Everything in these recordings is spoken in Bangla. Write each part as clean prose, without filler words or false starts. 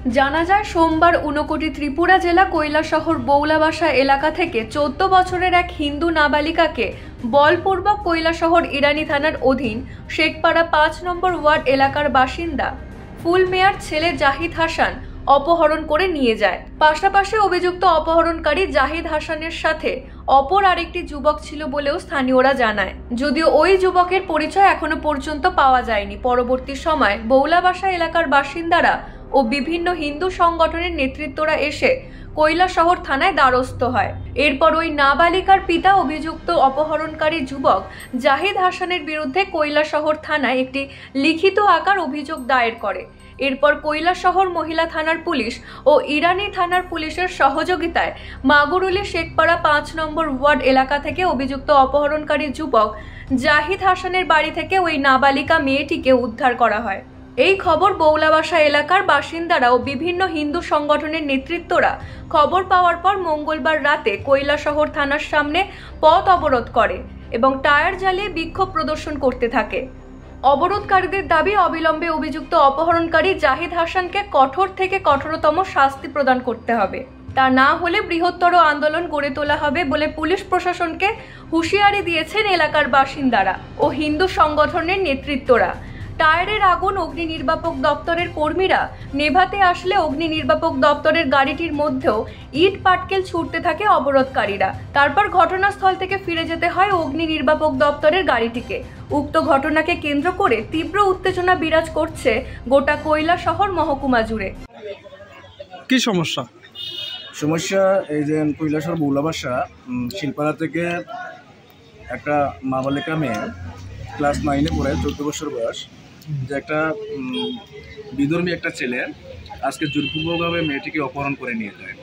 জানা যায় সোমবার ঊনকোটি ত্রিপুরা জেলা কৈলাসহর বৌলাবাসা এলাকা থেকে 14 বছরের এক হিন্দু নাবালিকাকে বলপূর্বক কৈলাসহর ইরানি থানার অধীন শেখপাড়া 5 নম্বর ওয়ার্ড এলাকার বাসিন্দা ফুলমেয়ার ছেলে জাহিদ হাসান অপহরণ করে নিয়ে যায়। পাশাপাশি অভিযুক্ত অপহরণকারী জাহিদ হাসানের সাথে অপর আরেকটি যুবক ছিল বলেও স্থানীয়রা জানায়। যদিও ওই যুবকের পরিচয় এখনো পর্যন্ত পাওয়া যায়নি। পরবর্তী সময় বৌলাবাসা এলাকার বাসিন্দারা ও বিভিন্ন হিন্দু সংগঠনের নেতৃত্বরা এসে কৈলাসহর থানায় দ্বারস্থ হয়। এরপর ওই নাবালিকার পিতা অভিযুক্ত অপহরণকারী যুবক জাহিদ হাসানের বিরুদ্ধে কৈলাসহর থানায় একটি লিখিত আকার অভিযোগ দায়ের করে। এরপর কৈলাসহর মহিলা থানার পুলিশ ও ইরানি থানার পুলিশের সহযোগিতায় মাগুরুলি শেখপাড়া 5 নম্বর ওয়ার্ড এলাকা থেকে অভিযুক্ত অপহরণকারী যুবক জাহিদ হাসানের বাড়ি থেকে ওই নাবালিকা মেয়েটিকে উদ্ধার করা হয়। এই খবর বৌলাবাসা এলাকার বাসিন্দারা ও বিভিন্ন হিন্দু সংগঠনের নেতৃত্বরা খবর পাওয়ার পর মঙ্গলবার রাতে কৈলাসহর থানার সামনে পথ অবরোধ করে এবং টায়ার জ্বালিয়ে বিক্ষোভ প্রদর্শন করতে থাকে। অবরোধকারীদের দাবি অবিলম্বে অভিযুক্ত অপহরণকারী জাহিদ হাসানকে কঠোর থেকে কঠোরতম শাস্তি প্রদান করতে হবে। তা না হলে বৃহত্তর আন্দোলন গড়ে তোলা হবে বলে পুলিশ প্রশাসনকে হুঁশিয়ারি দিয়েছেন এলাকার বাসিন্দারা ও হিন্দু সংগঠনের নেতৃত্বরা। টায়ারের আগুন অগ্নি নির্বাপক দপ্তরের কর্মীরা নেভাতে আসলে অগ্নি নির্বাপক দপ্তরের গাড়িটির মধ্যেও ইট পাটকেল ছুটতে থাকে অবরোধকারীরা। তারপর ঘটনাস্থল থেকে ফিরে যেতে হয় অগ্নি নির্বাপক দপ্তরের গাড়িটিকে। উক্ত ঘটনাকে কেন্দ্র করে তীব্র উত্তেজনা বিরাজ করছে গোটা কৈলাসহর মহকুমা জুড়ে। কি সমস্যা? এই যে কৈলাসহর বৌলাবাসা শিলপাড়া থেকে একটা নাবালিকা মেয়ে ক্লাস 9-এ পড়ে, 14 বছর বয়স, যে একটা বিধর্মী একটা ছেলে আজকে জোরপূর্বকভাবে মেয়েটিকে অপহরণ করে নিয়ে যায়।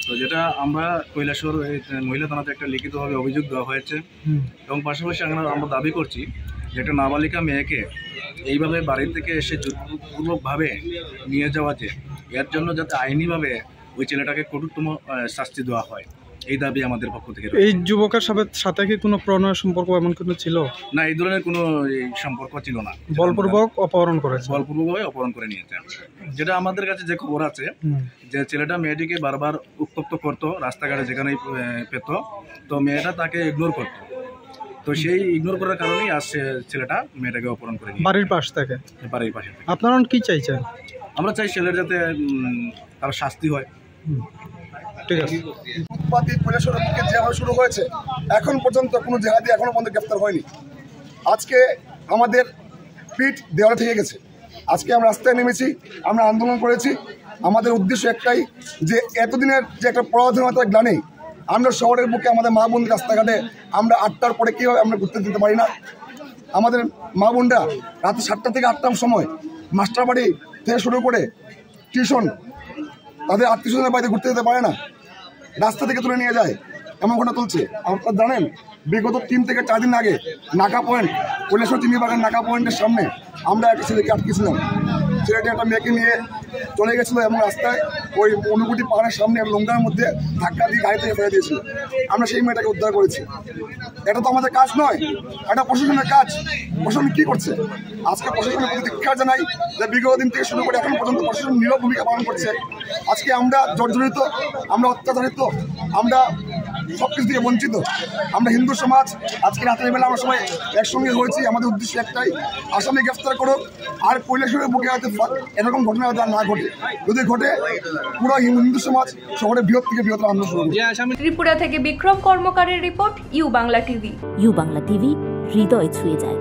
তো যেটা আমরা কৈলাসহর মহিলা থানাতে একটা লিখিতভাবে অভিযোগ দেওয়া হয়েছে এবং পাশাপাশি আমরা দাবি করছি যে একটা নাবালিকা মেয়েকে এইভাবে বাড়ি থেকে এসে জোরপূর্বকভাবে নিয়ে যাওয়া, যে এর জন্য যাতে আইনিভাবে ওই ছেলেটাকে কঠোরতম শাস্তি দেওয়া হয়, এই দাবি আমাদের পক্ষ থেকে। এই যুবকের সাথে কি কোনো প্রণয় সম্পর্ক এমন কোনো ছিল? না, এই ধরনের কোনো সম্পর্ক ছিল না। বলপূর্বক অপহরণ করেছে, বলপূর্বকভাবে অপহরণ করে নিয়েছে। যেটা আমাদের কাছে যে খবর আছে যে ছেলেটা মেয়েটিকে বারবার উত্তপ্ত করতো, রাস্তাঘাটে যেখানেই পেত, তো মেয়েটা তাকে ইগনোর করতো। তো সেই ইগনোর করার কারণেই আজ ছেলেটা মেয়েটাকে অপহরণ করে নিয়ে বাড়ির পাশ থেকে। বাড়ির পাশে। আপনারা কি চাইছেন? আমরা চাই ছেলের যাতে তার শাস্তি হয়। ঠিক আছে। কৈলাসহরের বুকে যেভাবে শুরু হয়েছে, এখন পর্যন্ত কোনো জেহাদি এখনো পর্যন্ত গ্রেফতার হয়নি। আজকে আমাদের পিঠ দেওয়ালে থেকে গেছে। আজকে আমরা রাস্তায় নেমেছি, আমরা আন্দোলন করেছি। আমাদের উদ্দেশ্য একটাই, যে এতদিনের যে একটা পরাধীনতার গ্লানি, আমরা শহরের বুকে আমাদের মা বোন রাস্তাঘাটে আমরা 8টার পরে কীভাবে আমরা ঘুরতে দিতে পারি না। আমাদের মা বোনরা রাত 7টা থেকে 8টার সময় মাস্টার বাড়ি থেকে শুরু করে টিউশন, তাদের আত্মীয়স্বজনের বাড়িতে ঘুরতে যেতে পারে না, রাস্তা থেকে তুলে নিয়ে যায়, এমন ঘটনা চলছে। আপনারা জানেন, বিগত 3 থেকে 4 দিন আগে নাকা পয়েন্ট, কৈলাসহর চিনিবাগান নাকা পয়েন্টের সামনে আমরা একটা ছেলেকে আটকেছিলাম। ছেলেটি একটা মেয়েকে নিয়ে চলে গেছিলো এবং রাস্তায় ওই ঊনকোটি পাহাড়ের সামনে লঙ্কার মধ্যে ধাক্কা দিয়ে গাড়ি থেকে ফেলে দিয়েছিল। আমরা সেই মেয়েটাকে উদ্ধার করেছি। এটা তো আমাদের কাজ নয়, এটা প্রশাসনের কাজ। প্রশাসন কী করছে? আজকে প্রশাসনের প্রতি ধিক্কার জানাই যে বিগত দিন থেকে শুরু করে এখন পর্যন্ত প্রশাসন নীরব ভূমিকা পালন করছে। আজকে আমরা জর্জরিত, আমরা অত্যাচারিত, আমরা সব কিছু থেকে বঞ্চিত। আমরা হিন্দু সমাজ আজকে রাতের বেলা আমরা সবাই একসঙ্গে হয়েছি। আমাদের উদ্দেশ্য একটাই, আসামি গ্রেফতার করুক, আর কৈলাসহরের বুকে হয়তো এরকম ঘটনা হয়তো না ঘটে। যদি ঘটে, পুরো হিন্দু সমাজ শহরের বৃহৎ থেকে বৃহত্তর আন্দোলন শুরু করবে। ত্রিপুরা থেকে বিক্রম কর্মকারের report, U Bangla TV. U Bangla TV, হৃদয় ছুঁয়ে যায়।